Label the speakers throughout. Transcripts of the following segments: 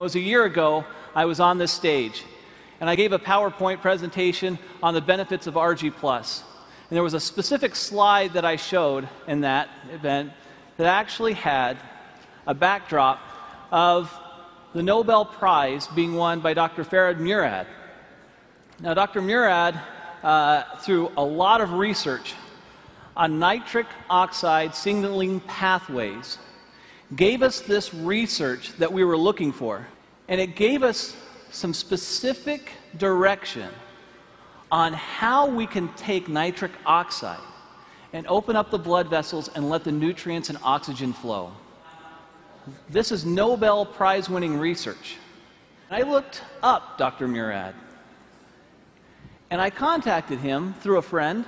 Speaker 1: It was a year ago, I was on this stage, and I gave a PowerPoint presentation on the benefits of ARGI+. And there was a specific slide that I showed in that event that actually had a backdrop of the Nobel Prize being won by Dr. Ferid Murad. Now, Dr. Murad, through a lot of research on nitric oxide signaling pathways, gave us this research that we were looking for. And it gave us some specific direction on how we can take nitric oxide and open up the blood vessels and let the nutrients and oxygen flow. This is Nobel Prize winning research. I looked up Dr. Murad, and I contacted him through a friend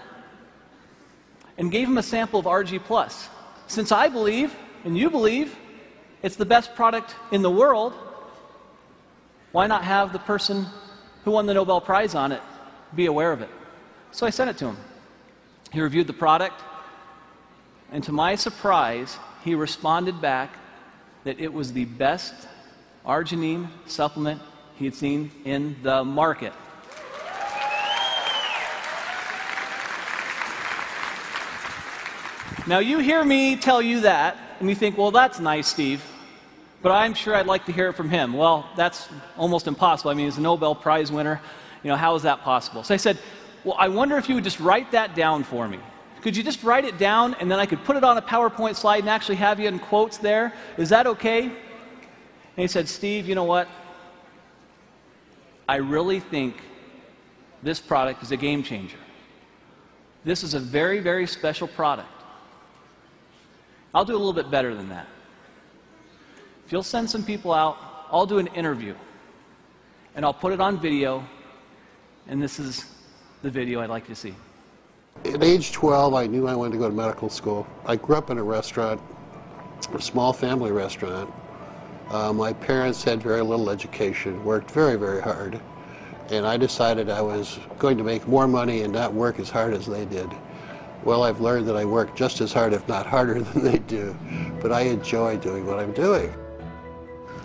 Speaker 1: and gave him a sample of ARGI+. Since I believe, and you believe, it's the best product in the world, why not have the person who won the Nobel Prize on it be aware of it? So I sent it to him. He reviewed the product, and to my surprise, he responded back that it was the best arginine supplement he had seen in the market. Now, you hear me tell you that, and you think, well, that's nice, Steve, but I'm sure I'd like to hear it from him. Well, that's almost impossible. I mean, he's a Nobel Prize winner. You know, how is that possible? So I said, well, I wonder if you would just write that down for me. Could you just write it down, and then I could put it on a PowerPoint slide and actually have you in quotes there? Is that okay? And he said, Steve, you know what? I really think this product is a game changer. This is a very, very special product. I'll do a little bit better than that. If you'll send some people out, I'll do an interview, and I'll put it on video, and this is the video I'd like you to see.
Speaker 2: At age 12, I knew I wanted to go to medical school. I grew up in a restaurant, a small family restaurant. My parents had very little education, worked very, very hard, and I decided I was going to make more money and not work as hard as they did. Well, I've learned that I work just as hard, if not harder, than they do, but I enjoy doing what I'm doing.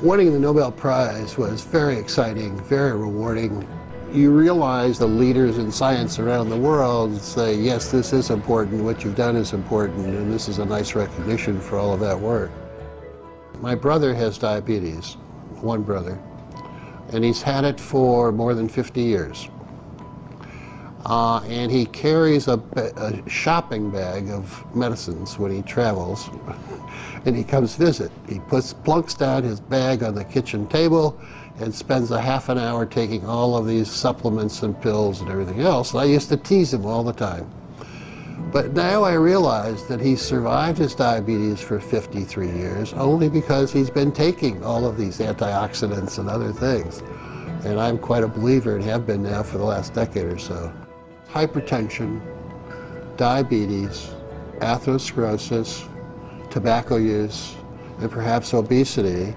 Speaker 2: Winning the Nobel Prize was very exciting, very rewarding. You realize the leaders in science around the world say, yes, this is important, what you've done is important, and this is a nice recognition for all of that work. My brother has diabetes, one brother, and he's had it for more than 50 years. And he carries a shopping bag of medicines when he travels, and he comes visit. He plunks down his bag on the kitchen table and spends a half an hour taking all of these supplements and pills and everything else. And I used to tease him all the time. But now I realize that he survived his diabetes for 53 years only because he's been taking all of these antioxidants and other things. And I'm quite a believer and have been now for the last decade or so. Hypertension, diabetes, atherosclerosis, tobacco use, and perhaps obesity,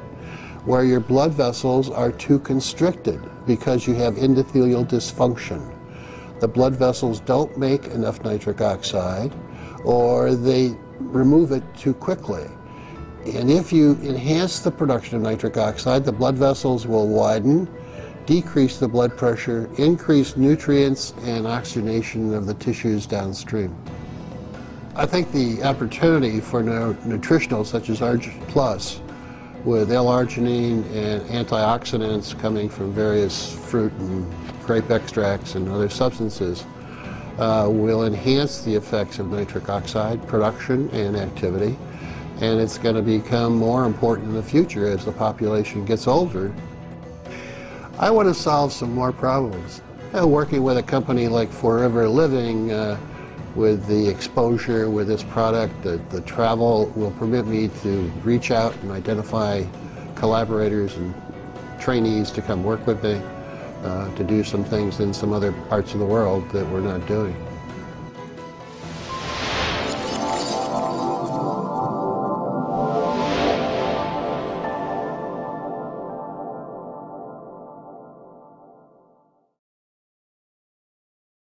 Speaker 2: where your blood vessels are too constricted because you have endothelial dysfunction. The blood vessels don't make enough nitric oxide, or they remove it too quickly. And if you enhance the production of nitric oxide, the blood vessels will widen, decrease the blood pressure, increase nutrients and oxygenation of the tissues downstream. I think the opportunity for nutritionals such as ARGI+, with L-Arginine and antioxidants coming from various fruit and grape extracts and other substances, will enhance the effects of nitric oxide production and activity, and it's going to become more important in the future as the population gets older. I want to solve some more problems. Working with a company like Forever Living, with the exposure with this product, the travel will permit me to reach out and identify collaborators and trainees to come work with me, to do some things in some other parts of the world that we're not doing.